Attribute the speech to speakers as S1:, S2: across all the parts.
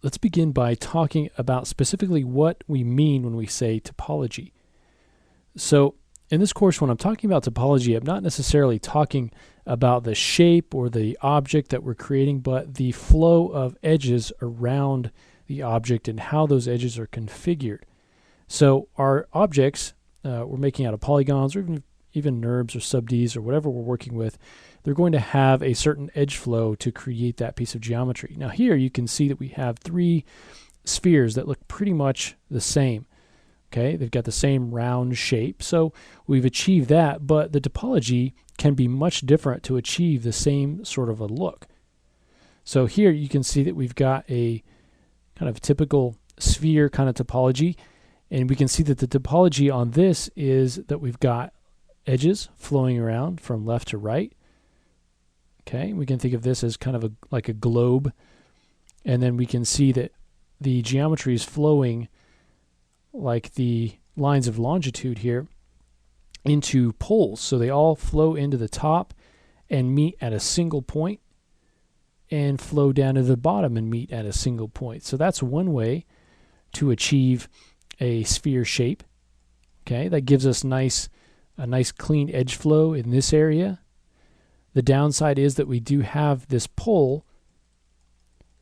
S1: Let's begin by talking about specifically what we mean when we say topology. So in this course, when I'm talking about topology, I'm not necessarily talking about the shape or the object that we're creating, but the flow of edges around the object and how those edges are configured. So our objects, we're making out of polygons or even NURBS or sub-Ds or whatever we're working with, they're going to have a certain edge flow to create that piece of geometry. Now here you can see that we have three spheres that look pretty much the same. Okay, they've got the same round shape, so we've achieved that, but the topology can be much different to achieve the same sort of a look. So here you can see that we've got a kind of typical sphere kind of topology, and we can see that the topology on this is that we've got edges flowing around from left to right. Okay, we can think of this as kind of like a globe, and then we can see that the geometry is flowing like the lines of longitude here into poles. So they all flow into the top and meet at a single point and flow down to the bottom and meet at a single point. So that's one way to achieve a sphere shape. Okay, that gives us a nice clean edge flow in this area. The downside is that we do have this pole,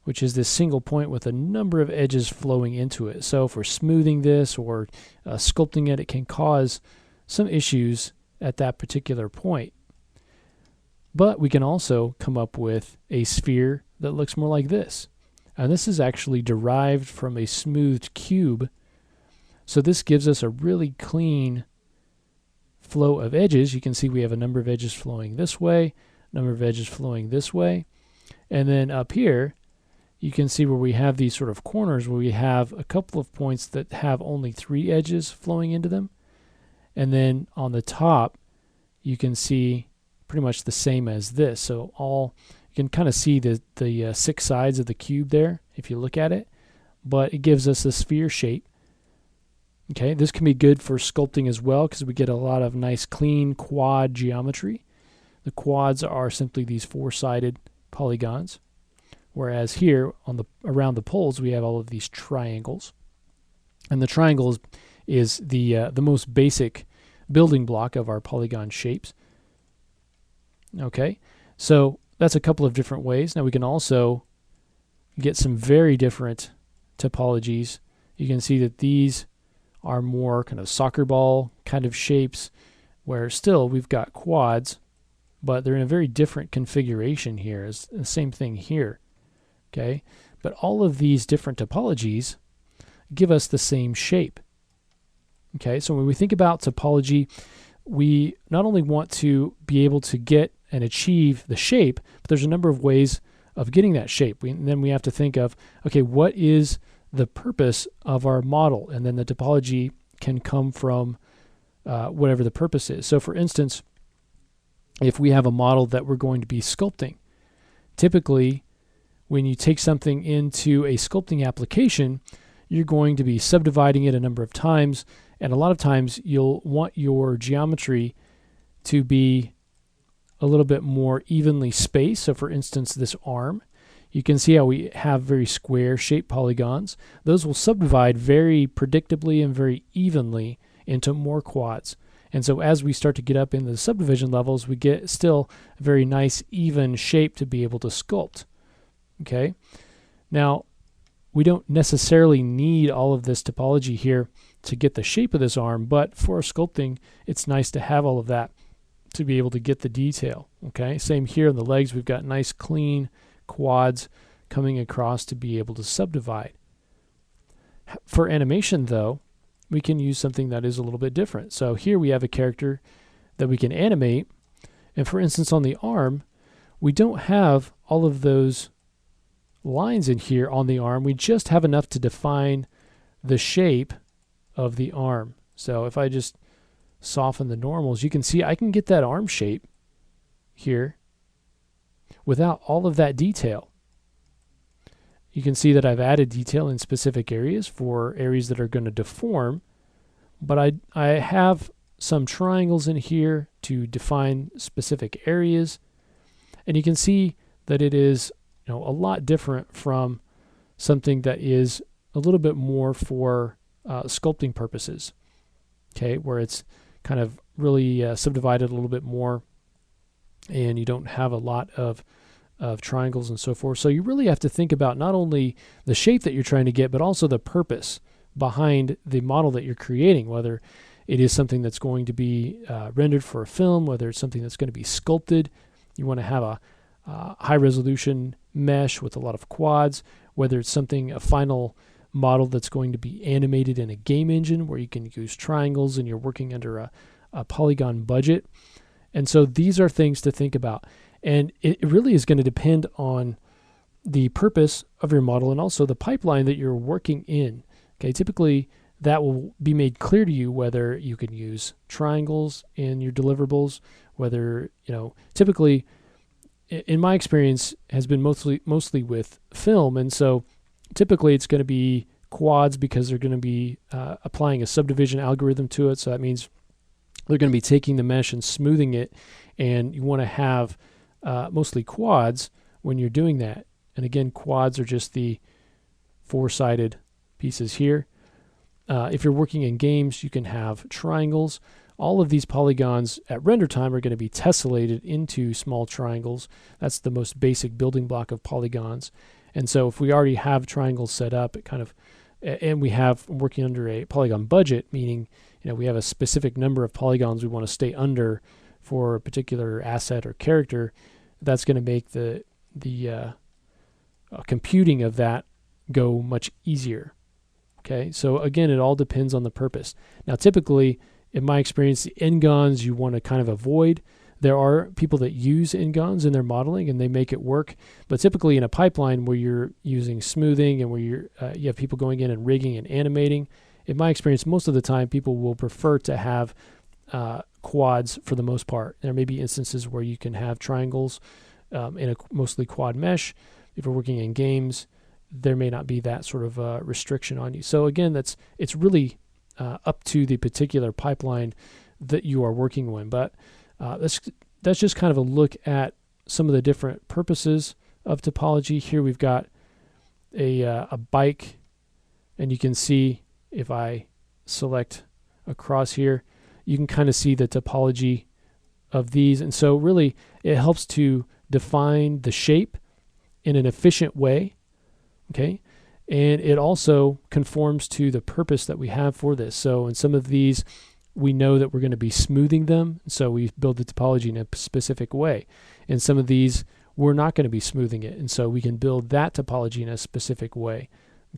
S1: which is this single point with a number of edges flowing into it. So if we're smoothing this or sculpting it, it can cause some issues at that particular point. But we can also come up with a sphere that looks more like this. And this is actually derived from a smoothed cube. So this gives us a really clean flow of edges. You can see we have a number of edges flowing this way, a number of edges flowing this way. And then up here, you can see where we have these sort of corners where we have a couple of points that have only 3 edges flowing into them. And then on the top, you can see pretty much the same as this. So you can kind of see the 6 sides of the cube there if you look at it, but it gives us a sphere shape. Okay, this can be good for sculpting as well because we get a lot of nice clean quad geometry. The quads are simply these 4-sided polygons, whereas here around the poles we have all of these triangles. And the triangle is the most basic building block of our polygon shapes. Okay, so that's a couple of different ways. Now we can also get some very different topologies. You can see that these are more kind of soccer ball kind of shapes, where still we've got quads, but they're in a very different configuration here. It's the same thing here. Okay, but all of these different topologies give us the same shape. Okay, so when we think about topology, we not only want to be able to get and achieve the shape, but there's a number of ways of getting that shape. Then we have to think of, okay, what is the purpose of our model? And then the topology can come from whatever the purpose is. So for instance, if we have a model that we're going to be sculpting, typically when you take something into a sculpting application, you're going to be subdividing it a number of times, and a lot of times you'll want your geometry to be a little bit more evenly spaced. So for instance, this arm, you can see how we have very square shaped polygons. Those will subdivide very predictably and very evenly into more quads. And so as we start to get up into the subdivision levels, we get still a very nice even shape to be able to sculpt. Okay, now we don't necessarily need all of this topology here to get the shape of this arm, but for sculpting, it's nice to have all of that to be able to get the detail. Okay, same here on the legs, we've got nice clean quads coming across to be able to subdivide. For animation though, we can use something that is a little bit different. So here we have a character that we can animate, and for instance on the arm, we don't have all of those lines in here on the arm. We just have enough to define the shape of the arm. So if I just soften the normals, you can see I can get that arm shape here without all of that detail. You can see that I've added detail in specific areas for areas that are going to deform, but I have some triangles in here to define specific areas, and you can see that it is a lot different from something that is a little bit more for sculpting purposes, okay, where it's kind of really subdivided a little bit more, and you don't have a lot of triangles and so forth. So you really have to think about not only the shape that you're trying to get, but also the purpose behind the model that you're creating, whether it is something that's going to be rendered for a film, whether it's something that's going to be sculpted. You want to have a high resolution mesh with a lot of quads, whether it's a final model that's going to be animated in a game engine where you can use triangles and you're working under a polygon budget. And so these are things to think about. And it really is going to depend on the purpose of your model and also the pipeline that you're working in. Okay, typically that will be made clear to you whether you can use triangles in your deliverables, whether, typically in my experience has been mostly with film. And so typically it's going to be quads because they're going to be applying a subdivision algorithm to it. So that means they're going to be taking the mesh and smoothing it, and you want to have mostly quads when you're doing that. And again, quads are just the four-sided pieces here. If you're working in games, you can have triangles. All of these polygons at render time are going to be tessellated into small triangles. That's the most basic building block of polygons. And so if we already have triangles set up, and we have working under a polygon budget, meaning we have a specific number of polygons we want to stay under for a particular asset or character, that's going to make the computing of that go much easier. Okay, so again, it all depends on the purpose. Now, typically, in my experience, the n-gons you want to kind of avoid. There are people that use n-gons in their modeling and they make it work, but typically in a pipeline where you're using smoothing and where you have people going in and rigging and animating, in my experience, most of the time people will prefer to have quads for the most part. There may be instances where you can have triangles in a mostly quad mesh. If you're working in games, there may not be that sort of restriction on you. So again, it's really up to the particular pipeline that you are working with. But that's just kind of a look at some of the different purposes of topology. Here we've got a bike, and you can see if I select across here, you can kind of see the topology of these. And so really it helps to define the shape in an efficient way. Okay, and it also conforms to the purpose that we have for this. So in some of these, we know that we're going to be smoothing them, so we build the topology in a specific way. In some of these, we're not going to be smoothing it, and so we can build that topology in a specific way.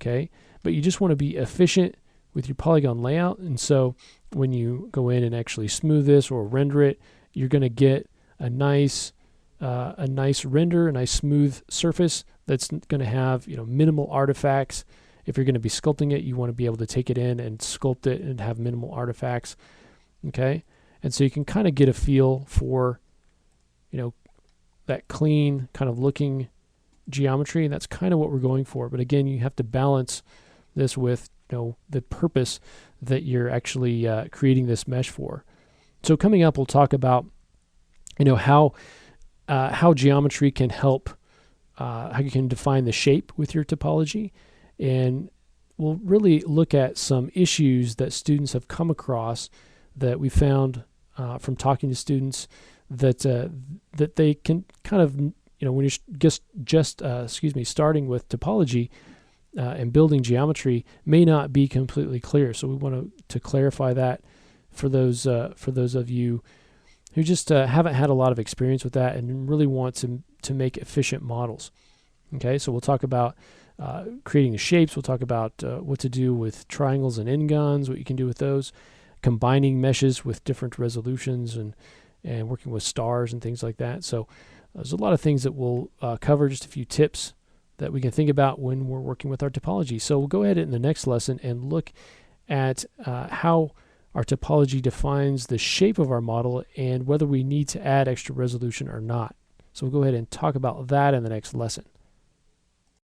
S1: Okay, but you just want to be efficient with your polygon layout, and so when you go in and actually smooth this or render it, you're going to get a nice render, a nice smooth surface that's going to have minimal artifacts. If you're going to be sculpting it, you want to be able to take it in and sculpt it and have minimal artifacts. Okay, and so you can kind of get a feel for that clean kind of looking geometry, and that's kind of what we're going for. But again, you have to balance this with the purpose that you're actually creating this mesh for. So coming up, we'll talk about how geometry can help, how you can define the shape with your topology, and we'll really look at some issues that students have come across that we found from talking to students that they can kind of when you're just starting with topology and building geometry may not be completely clear. So we want to clarify that for those of you who just haven't had a lot of experience with that and really want to make efficient models. Okay, so we'll talk about creating the shapes. We'll talk about what to do with triangles and n-gons, what you can do with those, combining meshes with different resolutions, and working with stars and things like that. So there's a lot of things that we'll cover, just a few tips that we can think about when we're working with our topology. So we'll go ahead in the next lesson and look at how our topology defines the shape of our model and whether we need to add extra resolution or not. So we'll go ahead and talk about that in the next lesson.